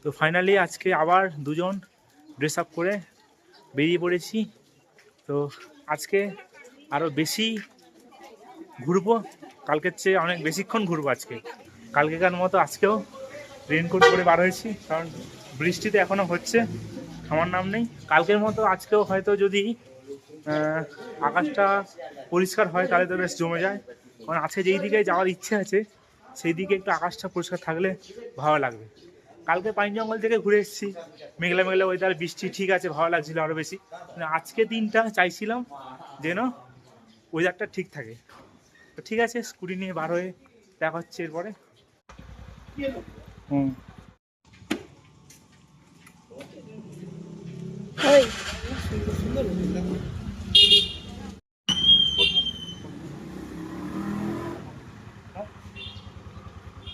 তো ফাইনালি আজকে আবার দুজন ড্রেস আপ করে বেরিয়ে পড়েছি। তো আজকে আরও বেশি ঘুরবো, কালকের চেয়ে অনেক বেশিক্ষণ ঘুরবো আজকে। কালকেকার মতো আজকেও রেনকোট পরে বার হয়েছি, কারণ বৃষ্টিতে এখনও হচ্ছে, থামার নাম নেই। কালকের মতো আজকেও হয়তো যদি আকাশটা পরিষ্কার হয় তাহলে তো বেশ জমে যায়, কারণ আজকে যেই দিকে যাওয়ার ইচ্ছে আছে সেই দিকে একটু আকাশটা পরিষ্কার থাকলে ভালো লাগবে। কালকে পাইন জঙ্গল থেকে ঘুরে এসেছি, মেঘলা মেঘলা ওয়েদার, বৃষ্টি ঠিক আছে, ভালো লাগছিল আরও বেশি। মানে আজকে দিনটা চাইছিলাম যেন ওয়েদারটা ঠিক থাকে। তো ঠিক আছে, স্কুটি নিয়ে বার হয়ে দেখা হচ্ছে এরপরে। হুম,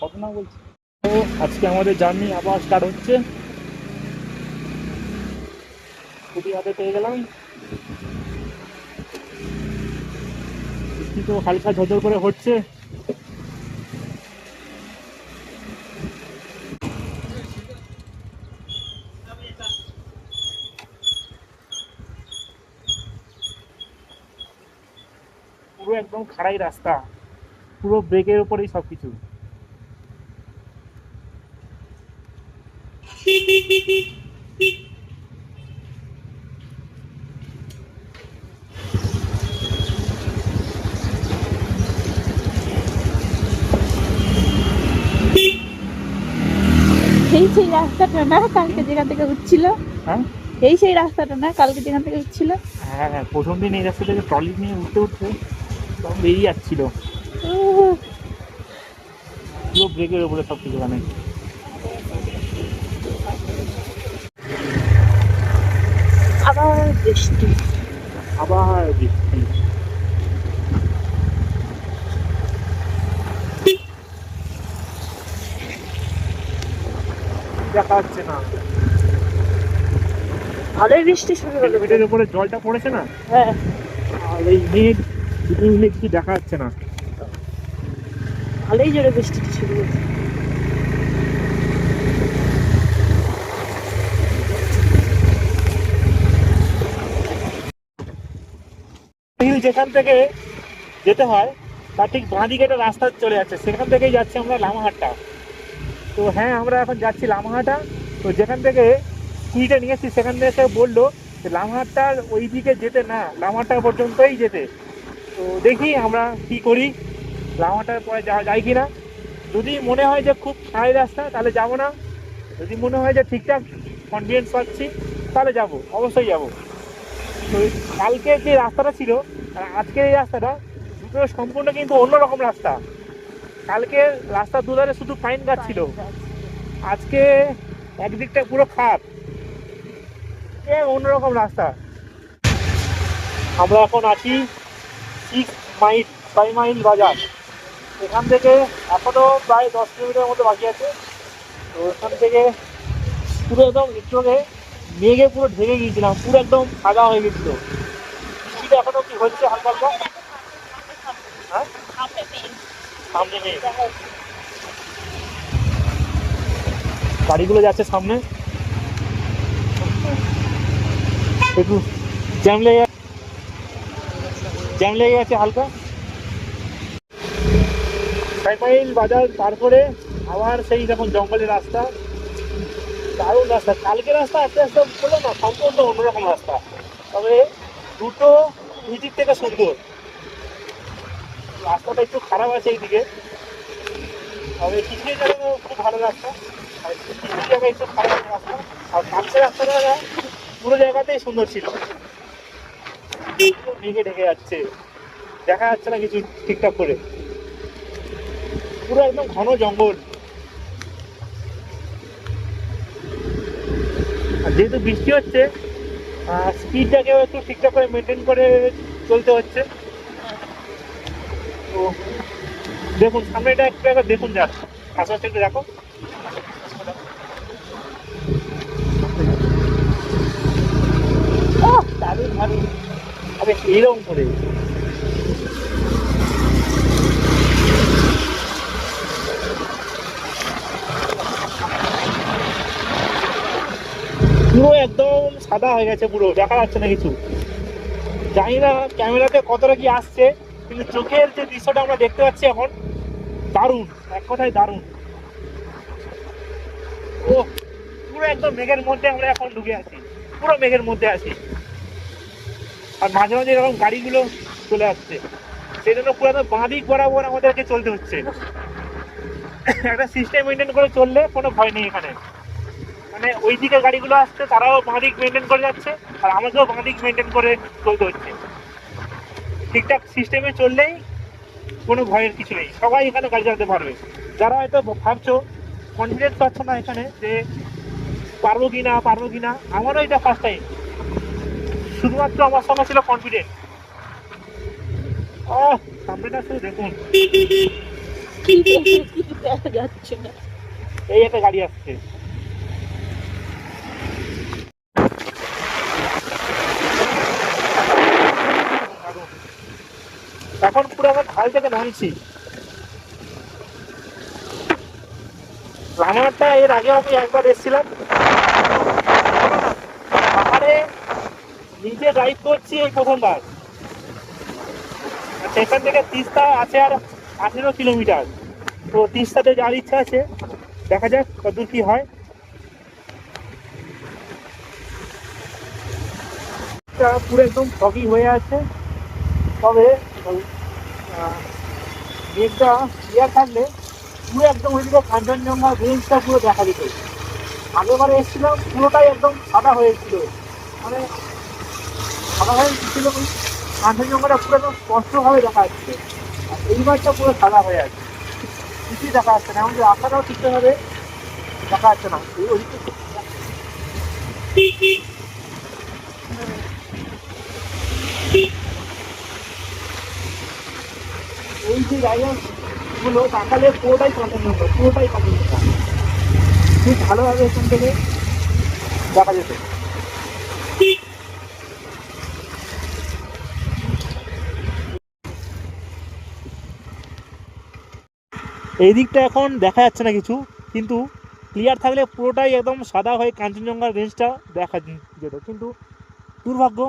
কত না বলছি। তো আজকে আমাদের জার্নি আবার স্টার্ট হচ্ছে। স্কুটি হাতে পেয়ে গেলাম, বৃষ্টি তো হালকা ঝরঝর করে হচ্ছে। পুরো একদম খাড়াই রাস্তা, পুরো ব্রেকের উপরেই সব কিছু। এই সেই রাস্তাটা না কালকে যেখান থেকে উঠছিল? হ্যাঁ, এই সেই রাস্তাটা না কালকে যেখান থেকে উঠছিল? হ্যাঁ হ্যাঁ, প্রথম দিন এই রাস্তা থেকে ট্রলি নিয়ে উঠতে উঠতে তখন বেরিয়ে যাচ্ছিল, পুরো ব্রেকের উপরে সব কিছু। মানে আবার বৃষ্টি, আবার বৃষ্টি। দেখা যাচ্ছে না, ভালোই বৃষ্টি শুরু হলো। হেলমেটের উপরে জলটা পড়েছে না, হ্যাঁ, আর এই মেঘ দুটো মিলে কিছু দেখা যাচ্ছে না। ভালোই জোরে বৃষ্টিটা শুরু হয়েছে। যেখান থেকে যেতে হয় তার ঠিক বাঁ দিকে একটা রাস্তা চলে যাচ্ছে, সেখান থেকেই যাচ্ছি আমরা লামাহাট্টা। তো হ্যাঁ, আমরা এখন যাচ্ছি লামাহাটা। তো যেখান থেকে স্কুটিটা নিয়েছি সেখান থেকে সে বললো যে লামাহাট্টার ওই দিকে যেতে না, লামাহাট্টা পর্যন্তই যেতে। তো দেখি আমরা কি করি, লামাহাট্টার পরে যাই কি না। যদি মনে হয় যে খুব খারাপ রাস্তা তাহলে যাবো না, যদি মনে হয় যে ঠিকঠাক কনভিডেন্স পাচ্ছি তাহলে যাব, অবশ্যই যাব। তো কালকে যে রাস্তাটা ছিল আর আজকের এই রাস্তাটা দুটো সম্পূর্ণ কিন্তু অন্যরকম রাস্তা। কালকে রাস্তার দুধারে শুধু পাইন গাছ ছিল, আজকে একদিকটা পুরো খাদ, অন্যরকম রাস্তা। আমরা এখন আছি 6 মাইল বাজার। এখান থেকে এখনো প্রায় 10 কিলোমিটার মতো বাকি আছে। তো এখান থেকে পুরো একদম একটু আগে মেঘে পুরো ঢেকে গিয়েছিলাম, পুরো একদম সাদা হয়ে গেছিল। বৃষ্টিটা এখনো কি হচ্ছে হালকা হালকা। হ্যাঁ, সামনে মেঘ, গাড়িগুলো যাচ্ছে সামনে, একটু জ্যাম লেগে গেছে হালকা। 6 মাইল বাজার তারপরে আবার সেই যখন জঙ্গলের রাস্তা, দারুণ রাস্তা। কালকে রাস্তা আস্তে আস্তে বললো না, সম্পূর্ণ অন্যরকম রাস্তা, তবে দুই দিক থেকে সুন্দর। রাস্তাটা একটু খারাপ আছে এইদিকে, তবে কিছু জায়গায় খুব ভালো রাস্তা, আর কিছু জায়গায় একটু খারাপ রাস্তা। আর কালকে রাস্তাটা পুরো জায়গাতেই সুন্দর ছিল। মেঘে ঢেকে যাচ্ছে, দেখা যাচ্ছে না কিছু ঠিকঠাক করে, পুরো একদম ঘন জঙ্গল। আর যেহেতু বৃষ্টি হচ্ছে, স্পিডটাকেও একটু ঠিকঠাক করে মেনটেন করে চলতে হচ্ছে। তো দেখুন সামনেটা একটু একবার দেখুন, যাক আশেপাশে একটু দেখো। দারুণ দারুণ, আরে এইরকম করে পুরো একদম সাদা হয়ে গেছে, পুরো দেখা যাচ্ছে না কিছু। জানি না ক্যামেরাতে কতটা কি আসছে, কিন্তু চোখের যে দৃশ্যটা আমরা দেখতে পাচ্ছি এখন, দারুণ, এক কথায় দারুণ। ও পুরো একদম মেঘের মধ্যে আমরা এখন ঢুকে আছি, পুরো মেঘের মধ্যে আছি। আর মাঝে মাঝে এরকম গাড়িগুলো চলে আসছে, সেই জন্য পুরো একদম বাঁ দিক বরাবর আমাদেরকে চলতে হচ্ছে। একটা সিস্টেম মেনটেন করে চললে কোনো ভয় নেই এখানে। মানে ওই দিকে গাড়িগুলো আসছে, তারাও বাঁ দিক মেনটেন করে যাচ্ছে, আর আমাকেও বাঁ দিক মেনটেন করে চলতে হচ্ছে। ঠিকঠাক সিস্টেমে চললেই কোনো ভয়ের কিছু নেই, সবাই এখানে গাড়ি চালাতে পারবে। যারা হয়তো ভাবছো, কনফিডেন্স পাচ্ছ না এখানে যে পারবো কি না, আমারও এটা ফার্স্ট টাইম। শুধুমাত্র আমার সঙ্গে ছিল কনফিডেন্স। সামনেটা শুধু দেখুন, দেখা যাচ্ছে না। এই একটা গাড়ি আসছে। এখন পুরো আমরা ঢাল থেকে নামছি। রানারটা এর আগে আমি একবার এসেছিলাম, পাহাড়ে নিজে ড্রাইভ করছি এই প্রথমবার। সেখান থেকে তিস্তা আছে আর 18 কিলোমিটার। তো তিস্তাতে যাওয়ার ইচ্ছা আছে, দেখা যাক কতদূর কি হয়। পুরো একদম ফগি হয়ে আছে, তবে মেঘটা ক্লিয়ার থাকলে পুরো একদম ওইদিকে কাঞ্চনজঙ্ঘা রেঞ্জটা পুরো দেখা যেত। আগেবারে এসেছিলাম পুরোটাই একদম সাদা হয়েছিল, মানে সাদা হয়ে ছিল, কাঞ্চনজঙ্ঘাটা পুরো একদম স্পষ্টভাবে দেখা যাচ্ছে। আর এইবারটা পুরো সাদা হয়ে আছে, কিছুই দেখা যাচ্ছে না, এমনকি রাস্তাটাও ঠিকঠাকভাবে দেখা যাচ্ছে না। এই যে জায়গাগুলো তাকালে পুরোটাই কাঞ্চনজঙ্ঘা, খুব ভালোভাবে এখান থেকে দেখা যেত। এই দিকটা এখন দেখা যাচ্ছে না কিছু, কিন্তু ক্লিয়ার থাকলে পুরোটাই একদম সাদা হয়ে কাঞ্চনজঙ্ঘার রেঞ্জটা দেখা যেত। কিন্তু দুর্ভাগ্য,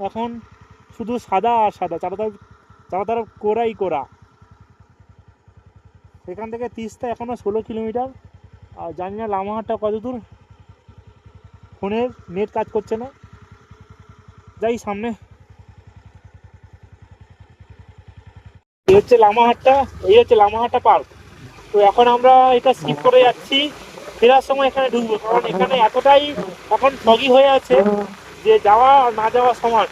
এখন শুধু সাদা আর সাদা, চারোদার কোরা। এখান থেকে তিস্তা এখনও 16 কিলোমিটার। আর জানি না লামাহাটটা কত দূর, ফোনের নেট কাজ করছে না। যাই সামনে, এই হচ্ছে লামাহাটটা পার্ক। তো এখন আমরা এটা স্কিপ করে যাচ্ছি, ফেরার সময় এখানে ঢুকবো, কারণ এখানে এতটাই এখন ফগি হয়ে আছে যে যাওয়া আর না যাওয়া সমান।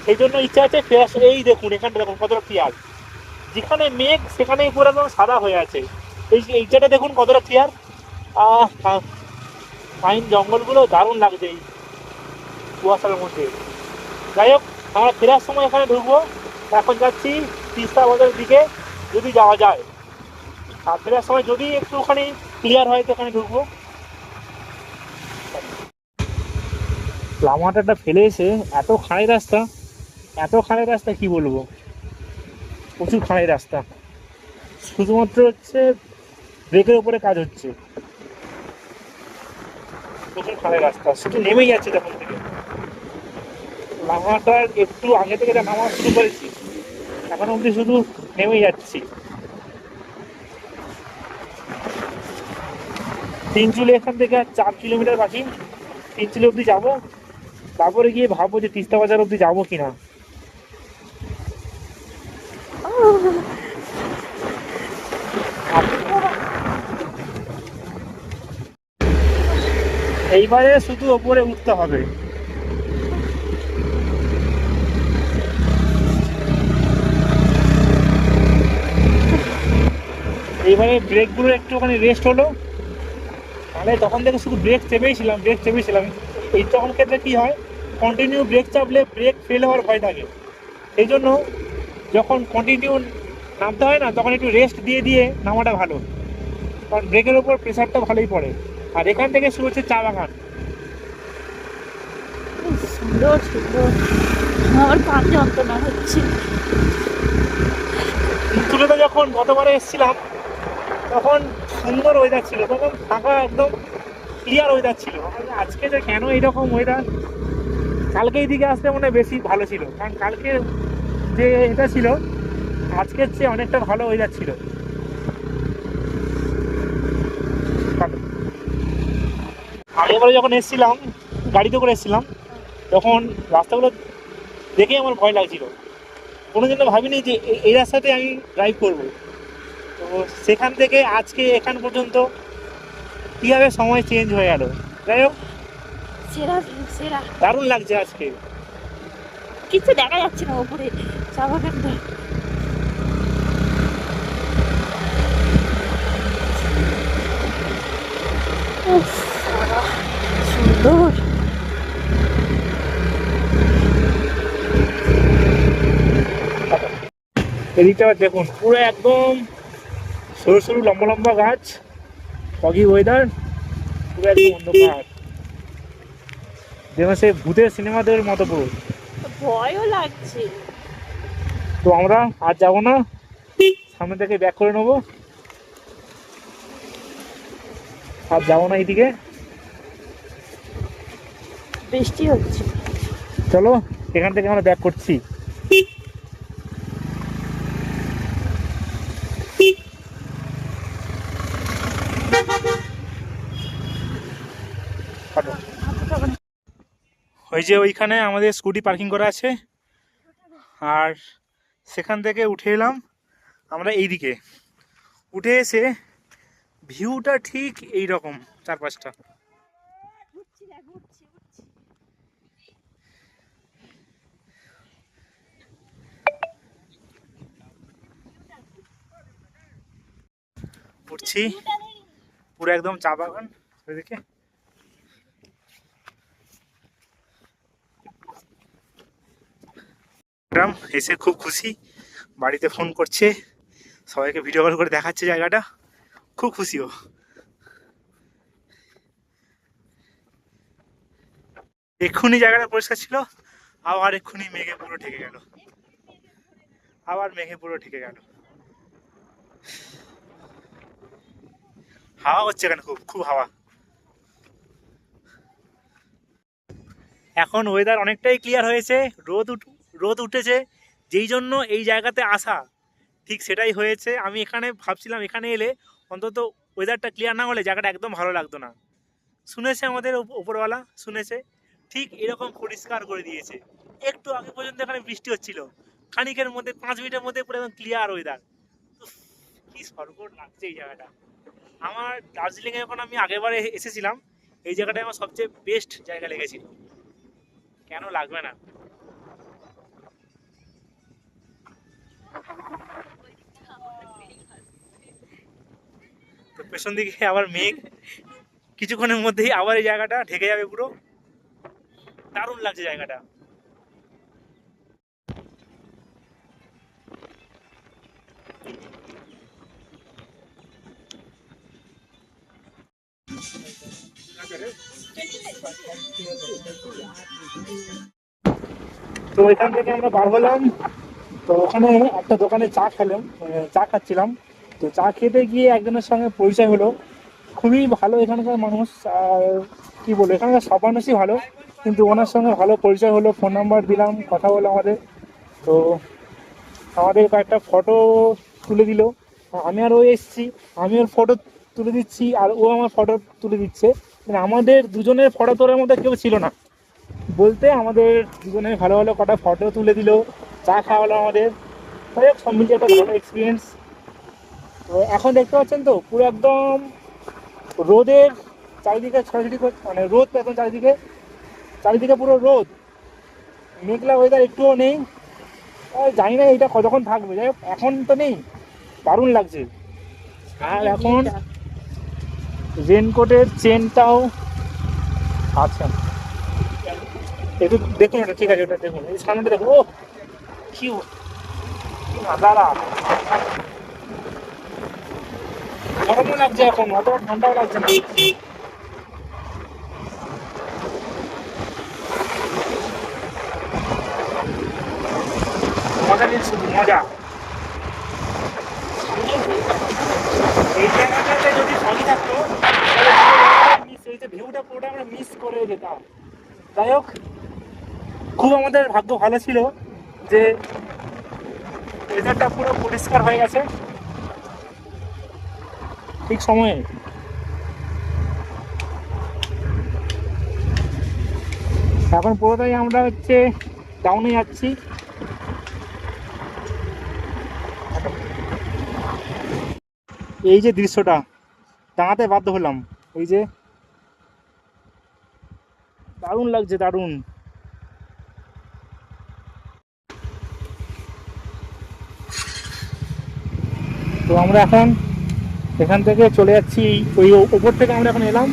সেই জন্য ইচ্ছা আছে ফেরার সময়। এই দেখুন, এখানটা দেখুন কতটা ক্লিয়ার, যেখানে মেঘ সেখানেই পুরো একদম সাদা হয়ে আছে। এইটা দেখুন কতটা ক্লিয়ার। ফাইন জঙ্গলগুলো দারুণ লাগছে এই কুয়াশার মধ্যে। যাই হোক, আমরা ফেরার সময় এখানে ঢুকবো। এখন যাচ্ছি তিস্তা বাজারের দিকে, যদি যাওয়া যায়। আর ফেরার সময় যদি একটুখানি ক্লিয়ার হয় তো এখানে ঢুকবো। লামাটাটা ফেলে এসে এত খাড়াই রাস্তা কি বলবো, প্রচুর খাড়াই রাস্তা। শুধুমাত্র হচ্ছে ব্রেকের উপরে কাজ হচ্ছে, প্রচুর খাড়াই রাস্তা, শুধু নেমেই যাচ্ছে তখন থেকে। লামাটার একটু আগে থেকে নামা শুরু করেছি, এখন অবধি শুধু নেমেই যাচ্ছি। তিনচুলি এখান থেকে আর 4 কিলোমিটার বাকি, তিনচুলি অবধি যাবো। তারপরে গিয়ে ভাববো যে তিস্তা বাজার অবধি যাবো কিনা। এইবারে শুধু ওপরে উঠতে হবে। এইবারে ব্রেকগুলো একটুখানি রেস্ট হলো, তাহলে তখন থেকে শুধু ব্রেক চেপেছিলাম। এই তখন ক্ষেত্রে কী হয়, কন্টিনিউ ব্রেক চাপলে ব্রেক ফেল হওয়ার ভয় থাকে। সেই জন্য যখন কন্টিনিউ নামতে হয় না, তখন একটু রেস্ট দিয়ে নামাটা ভালো, কারণ ব্রেকের ওপর প্রেশারটা ভালোই পড়ে। আর এখান থেকে শুরু হচ্ছে চা বাগান। সুন্দর সুন্দর, আমার পা যন্ত্রণা হচ্ছে। তিনচুলিতে যখন গতবারে এসেছিলাম তখন সুন্দর ওয়েদার ছিল, তখন ফাঁকা একদম ক্লিয়ার ওয়েদার ছিল। আজকে যে কেন এইরকম ওয়েদার, কালকে এইদিকে আসতে মনে হয় বেশি ভালো ছিল, কারণ কালকে যে এটা ছিল আজকের চেয়ে অনেকটা ভালো ওয়েদার ছিল। আগেবারে যখন এসেছিলাম গাড়িতে করে এসেছিলাম, তখন রাস্তাগুলো দেখেই আমার ভয় লাগছিল, কোনো জন্য ভাবিনি যে এই রাস্তাতে আমি ড্রাইভ করব। তো সেখান থেকে আজকে এখান পর্যন্ত কীভাবে সময় চেঞ্জ হয়ে গেল। যাই হোক, সেরা সেরা দারুণ লাগছে আজকে। কিছু দেখা যাচ্ছে না ওপরে চা বাগানটা। উফ, সুন্দর। এদিকটা দেখুন, পুরো একদম সরু সরু লম্বা লম্বা গাছ, ফগি ওয়েদার, পুরো একদম অন্ধকার, যেমন সে ভূতের সিনেমাদের মতো পুরো। ভয়ও লাগছে। তো আমরা আর যাবো না, সামনে থেকে ব্যাক করে নেবো, আর যাবো না এইদিকে। বৃষ্টি হচ্ছে। চলো এখান থেকে আমরা ব্যাক করছি। ওই যে ওইখানে আমাদের স্কুটি পার্কিং করা আছে, আর সেখান থেকে উঠে এলাম আমরা এইদিকে। উঠে এসে ভিউটা ঠিক এই রকম, চারপাশটা। উঠছি, পুরো একদম চা বাগান ওইদিকে। এসে খুব খুশি, বাড়িতে ফোন করছে, সবাইকে ভিডিও কল করে দেখাচ্ছে জায়গাটা, খুব খুশি ও। এক্ষুনি জায়গাটা পরিষ্কার ছিল, আবার এক্ষুনি মেঘে পুরো ঢেকে গেল, আবার মেঘে পুরো ঢেকে গেল। হাওয়া হচ্ছে এখানে, খুব খুব হাওয়া। এখন ওয়েদার অনেকটাই ক্লিয়ার হয়েছে, রোদ উঠেছে, যেই জন্য এই জায়গাতে আসা ঠিক সেটাই হয়েছে। আমি এখানে ভাবছিলাম এখানে এলে অন্তত ওয়েদারটা ক্লিয়ার না হলে জায়গাটা একদম ভালো লাগতো না। শুনেছে আমাদের উপরওয়ালা, শুনেছে, ঠিক এরকম পরিষ্কার করে দিয়েছে। একটু আগে পর্যন্ত এখানে বৃষ্টি হচ্ছিল, খানিকের মধ্যে 5 মিনিটের মধ্যে পুরো একদম ক্লিয়ার ওয়েদার। কি স্বর্গ লাগছে এই জায়গাটা। আমার দার্জিলিংয়ে যখন আমি আগেরবারে এসেছিলাম, এই জায়গাটায় আমার সবচেয়ে বেস্ট জায়গা লেগেছিল, কেন লাগবে না। তো পেছন দিকে আবার মেঘ, কিছুক্ষণের মধ্যেই আবার এই জায়গাটা ঢেকে যাবে পুরো, দারুণ লাগছে জায়গাটা। তো এখান থেকে আমরা বার হলাম, তো ওখানে একটা দোকানে চা খেলাম, চা খাচ্ছিলাম। তো চা খেতে গিয়ে একজনের সঙ্গে পরিচয় হলো, খুবই ভালো এখানকার মানুষ, আর কি বলবো, এখানকার সব মানুষই ভালো, কিন্তু ওনার সঙ্গে ভালো পরিচয় হলো, ফোন নাম্বার দিলাম, কথা বলো আমাদের। তো আমাদের কয়েকটা ফটো তুলে দিল, আমি আর ও এসেছি, আমি ওর ফটো তুলে দিচ্ছি আর ও আমার ফটো তুলে দিচ্ছে, কিন্তু আমাদের দুজনের ফটো তোলার মধ্যে কেউ ছিল না বলতে, আমাদের দুজনের ভালো ভালো কটা ফটো তুলে দিল, চা খাওয়ালো আমাদের। তাই সব মিলিয়ে একটা ভালো এক্সপিরিয়েন্স। তো এখন দেখতে পাচ্ছেন তো পুরো একদম রোদের চারিদিকে ছড়াছড়ি, মানে রোদ এখন চারিদিকে, চারিদিকে পুরো রোদ, মেঘলা ওয়েদার একটুও নেই। জানি না এইটা কতক্ষণ থাকবে, যাই হোক এখন তো নেই, দারুণ লাগছে। আর এখন রেনকোটের চেনটাও আচ্ছা, একটু দেখুন ওটা, ঠিক আছে ওটা দেখুন, এই সামনেটা দেখুন, ও কি নাজারা, গরমও লাগছে এখন, অত ঠান্ডাও লাগছে না। মজা নিন, শুধু মজা। এই জায়গাটাতে যদি সঙ্গে থাকতো তাহলে সেই যে ভিউ পুরোটা আমরা মিস করে যেতাম। যাই হোক, খুব আমাদের ভাগ্য ভালো ছিল যে ওয়েদারটা পুরো পরিষ্কার হয়ে গেছে ঠিক সময়ে। এখন পুরোটাই আমরা হচ্ছে ডাউনে যাচ্ছি। এই যে দৃশ্যটা, দাঁড়াতে বাধ্য হলাম। এই যে দারুণ লাগছে, দারুণ। তো আমরা এখন এখান থেকে চলে যাচ্ছি, ওই ওপর থেকে আমরা এখন এলাম,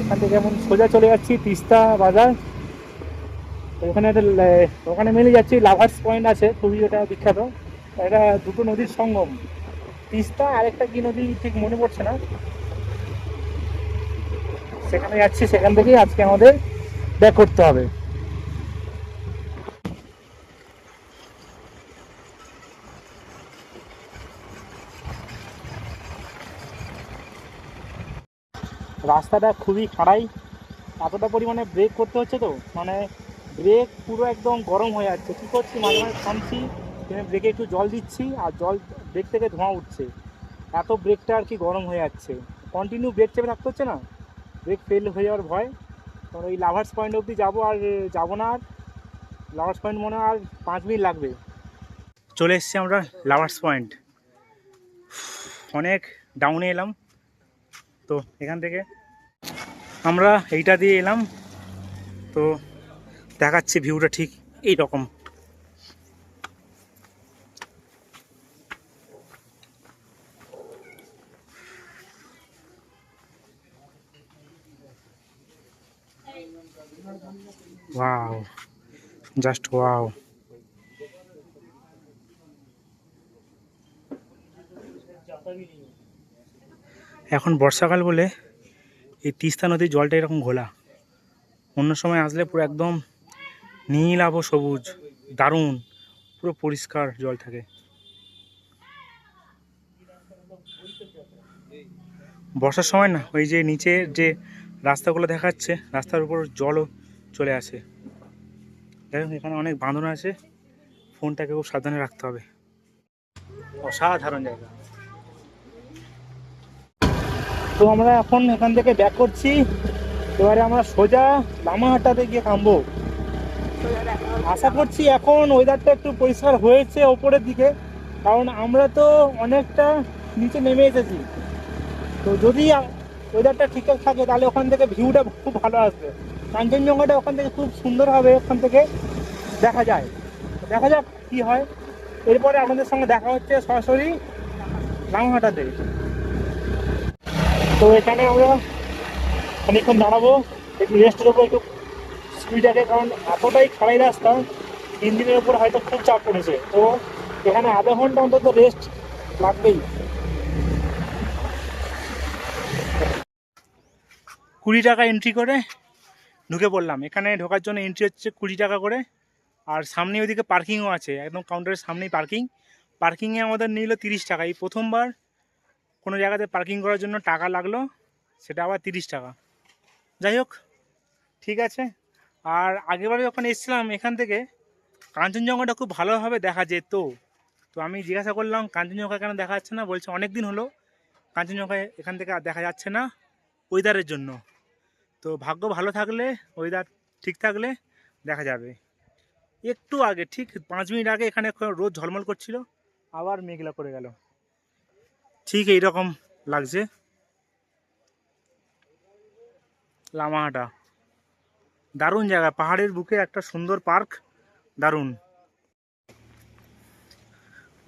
এখান থেকে এখন সোজা চলে যাচ্ছি তিস্তা বাজার। তো ওখানে একটা ওখানে মিলে যাচ্ছি, লাভার্স পয়েন্ট আছে, খুবই ওটা বিখ্যাত। এটা দুটো নদীর সঙ্গম, তিস্তা আরেকটা কি নদী ঠিক মনে পড়ছে না, সেখানে যাচ্ছি। সেখান থেকেই আজকে আমাদের ব্যাক করতে হবে। রাস্তাটা খুবই খাড়াই, এতটা পরিমাণে ব্রেক করতে হচ্ছে, তো মানে ব্রেক পুরো একদম গরম হয়ে যাচ্ছে। কী করছি, মাঝে মাঝে থামছি, ব্রেকে একটু জল দিচ্ছি, আর জল ব্রেক থেকে ধোঁয়া উঠছে, এত ব্রেকটা আর কি গরম হয়ে যাচ্ছে। কন্টিনিউ ব্রেক চেপে থাকতে হচ্ছে না, ব্রেক ফেল হয়ে যাওয়ার ভয়। কারণ ওই লাভার্স পয়েন্ট অবধি যাবো, আর যাবো না। আর লাভার্স পয়েন্ট মনে হয় আর 5 মিনিট লাগবে। চলে এসছি আমরা লাভার্স পয়েন্ট। অনেক ডাউনে এলাম, তো এখান থেকে আমরা এইটা দিয়ে এলাম। তো দেখাচ্ছি ভিউটা ঠিক এই রকম। Wow, just wow. এখন বর্ষাকাল বলে এই তিস্তা নদীর জলটা এরকম ঘোলা, অন্য সময় আসলে পুরো একদম নীল আভো সবুজ, দারুণ, পুরো পরিষ্কার জল থাকে। বর্ষার সময় না, ওই যে নিচে যে রাস্তাগুলো দেখাচ্ছে, রাস্তার উপর জলও চলে আসে। যাই হোক, এখানে অনেক বাঁধন আছে, ফোনটাকে খুব সাবধানে রাখতে হবে। অসাধারণ জায়গা। তো আমরা এখন এখান থেকে ব্যাক করছি, এবারে আমরা সোজা লামাহাটাতে গিয়ে থামবো। আশা করছি এখন ওয়েদারটা একটু পরিষ্কার হয়েছে ওপরের দিকে, কারণ আমরা তো অনেকটা নিচে নেমে এসেছি। তো যদি ওয়েদারটা ঠিকঠাক থাকে তাহলে ওখান থেকে ভিউটা খুব ভালো আসবে, কাঞ্চনজঙ্ঘাটা ওখান থেকে খুব সুন্দরভাবে ওখান থেকে দেখা যায়। দেখা যাক কী হয়। এরপরে আমাদের সঙ্গে দেখা হচ্ছে সরাসরি লামাহাটাতে। তো এখানে আমরা অনেকক্ষণ দাঁড়াবো, একটু রেস্ট নেবো, একটু স্পিডাকে, কারণ এতটাই খাড়াই রাস্তা, ইঞ্জিনের উপর হয়তো খুব চাপ পড়েছে। তো এখানে আধা ঘন্টা অন্তত রেস্ট লাগবেই। 20 টাকা এন্ট্রি করে ঢুকে পড়লাম। এখানে ঢোকার জন্য এন্ট্রি হচ্ছে 20 টাকা করে, আর সামনে ওইদিকে পার্কিংও আছে, একদম কাউন্টারের সামনেই পার্কিং। পার্কিংয়ে আমাদের নিল 30 টাকা। এই প্রথমবার কোনো জায়গাতে পার্কিং করার জন্য টাকা লাগলো, সেটা আবার 30 টাকা। যাই হোক, ঠিক আছে। আর আগেরবারে যখন এসেছিলাম এখান থেকে কাঞ্চনজঙ্ঘাটা খুব ভালোভাবে দেখা যেত। তো আমি জিজ্ঞাসা করলাম কাঞ্চনজঙ্ঘা কেন দেখা যাচ্ছে না, বলছে অনেক দিন হলো কাঞ্চনজঙ্ঘা এখান থেকে আর দেখা যাচ্ছে না ওয়েদারের জন্য। তো ভাগ্য ভালো থাকলে, ওয়েদার ঠিক থাকলে দেখা যাবে। একটু আগে, ঠিক 5 মিনিট আগে এখানে রোদ ঝলমল করছিল, আবার মেঘলা করে গেল, ঠিক এইরকম লাগছে লামাহাটা। দারুণ জায়গা, পাহাড়ের বুকে একটা সুন্দর পার্ক, দারুণ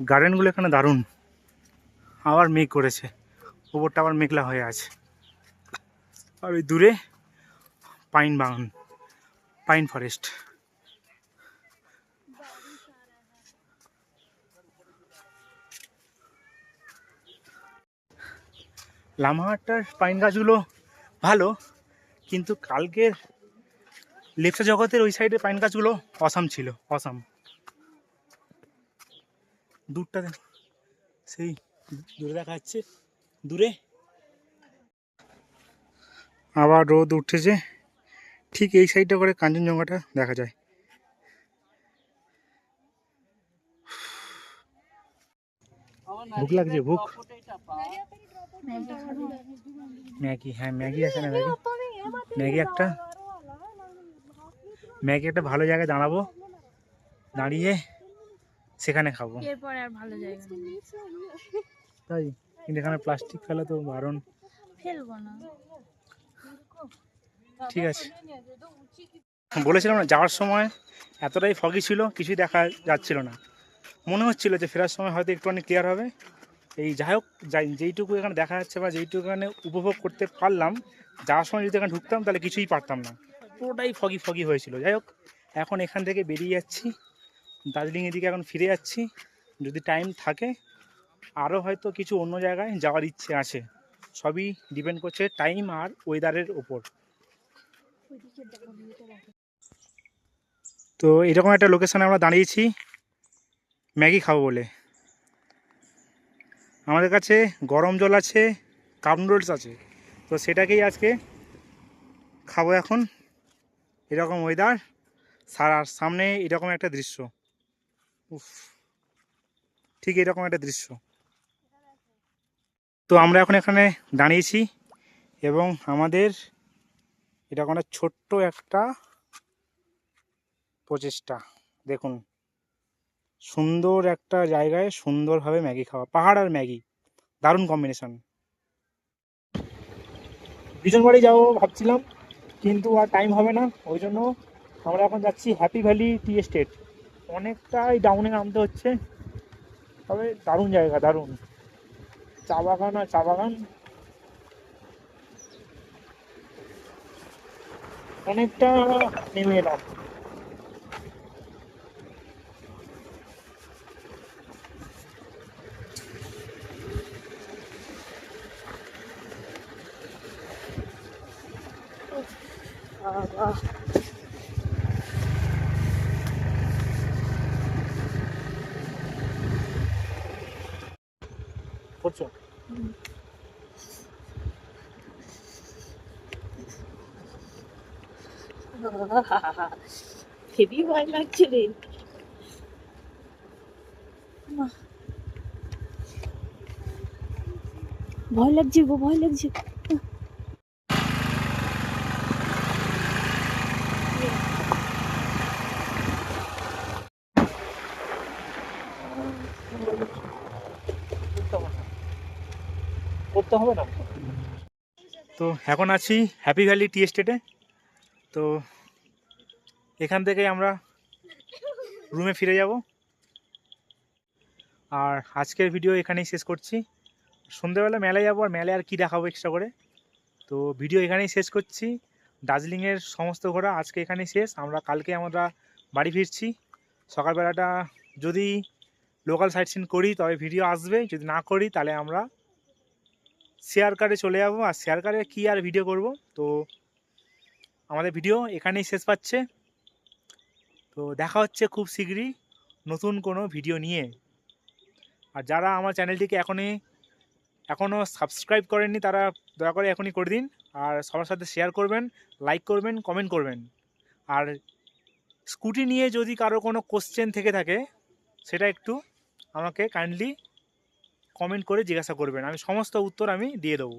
গার্ডেনগুলো এখানে দারুণ। আবার মেঘ করেছে, ওপরটা আবার মেঘলা হয়ে আছে, আর ওই দূরে পাইন বাগান, পাইন ফরেস্ট। লামাহাট্টার পাইন গাছগুলো ভালো, কিন্তু কালকের লেপচা জগতের ওই সাইডের পাইন গাছগুলো অসাম ছিল, অসাম। দূরটা দেখো, সেই দূরে দেখা যাচ্ছে, দূরে আবার রোদ উঠেছে, ঠিক এই সাইডটা করে কাঞ্চনজঙ্ঘাটা দেখা যায়। ভুক লাগছে, ভুক। ম্যাগি, হ্যাঁ ম্যাগি আছে না? ম্যাগি, ম্যাগি একটা, ম্যাগি একটা ভালো জায়গায় দাঁড়াবো, দাঁড়িয়ে সেখানে খাবো। এরপরে আর ভালো জায়গা নেই। তাই, কিন্তু এখানে প্লাস্টিক ফেলা তো বারণ। ফেলবো না। ঠিক আছে, বলেছিলাম না যাওয়ার সময় এতটাই ফগি ছিল, কিছুই দেখা যাচ্ছিল না। মনে হচ্ছিল যে ফেরার সময় হয়তো একটুখানি ক্লিয়ার হবে। এই যাই হোক, যেইটুকু এখানে দেখা যাচ্ছে বা যেইটুকু এখানে উপভোগ করতে পারলাম, যাওয়ার সময় যদি এখানে ঢুকতাম তাহলে কিছুই পারতাম না, পুরোটাই ফগি ফগি হয়েছিল। যাই হোক, এখন এখান থেকে বেরিয়ে যাচ্ছি, দার্জিলিংয়ের দিকে এখন ফিরে যাচ্ছি। যদি টাইম থাকে আরও হয়তো কিছু অন্য জায়গায় যাওয়ার ইচ্ছে আছে, সবই ডিপেন্ড করছে টাইম আর ওয়েদারের ওপর। তো এরকম একটা লোকেশানে আমরা দাঁড়িয়েছি ম্যাগি খাবো বলে। আমাদের কাছে গরম জল আছে, কাপ নুডলস আছে, তো সেটাকেই আজকে খাবো এখন। এরকম ওয়েদার, আর সামনে এরকম একটা দৃশ্য, উফ, ঠিক এরকম একটা দৃশ্য। তো আমরা এখন এখানে দাঁড়িয়েছি এবং আমাদের এরকম একটা ছোট্ট একটা প্রচেষ্টা, দেখুন সুন্দর একটা জায়গায় সুন্দরভাবে ম্যাগি খাওয়া, পাহাড় আর ম্যাগি, দারুণ কম্বিনেশন। ভীষণ বাড়ি যাবো ভাবছিলাম, কিন্তু আর টাইম হবে না, ওই জন্য আমরা এখন যাচ্ছি হ্যাপি ভ্যালি টি এস্টেট। অনেকটাই ডাউনে নামতে হচ্ছে, তবে দারুণ জায়গা, দারুণ চা বাগান আর চা বাগান, অনেকটা নেমে এলাম। করছো হেভি ভয় লাগছে রে। ভয় লাগছে গো, ভয় লাগছে। করতে হবে না। তো এখন আছি হ্যাপি ভ্যালি টি এস্টেটে। তো এখান থেকেই আমরা রুমে ফিরে যাব, আর আজকের ভিডিও এখানেই শেষ করছি। সন্ধ্যেবেলা মেলায় যাবো, আর মেলায় আর কী দেখাবো এক্সট্রা করে, তো ভিডিও এখানেই শেষ করছি। দার্জিলিংয়ের সমস্ত ঘোরা আজকে এখানেই শেষ। আমরা কালকে আমরা বাড়ি ফিরছি। সকালবেলাটা যদি লোকাল সাইট সিন করি তবে ভিডিও আসবে, যদি না করি তাহলে আমরা শেয়ার কারে চলে যাবো, আর শেয়ার কারে কী আর ভিডিও করব। তো আমাদের ভিডিও এখানেই শেষ পাচ্ছে। তো দেখা হচ্ছে খুব শীঘ্রই নতুন কোনো ভিডিও নিয়ে। আর যারা আমার চ্যানেলটিকে এখনও সাবস্ক্রাইব করেননি তারা দয়া করে এখনই করে দিন, আর সবার সাথে শেয়ার করবেন, লাইক করবেন, কমেন্ট করবেন। আর স্কুটি নিয়ে যদি কারো কোনো কোশ্চেন থেকে থাকে সেটা একটু আমাকে কাইন্ডলি কমেন্ট করে জিজ্ঞাসা করবেন, আমি সমস্ত উত্তর আমি দিয়ে দেবো।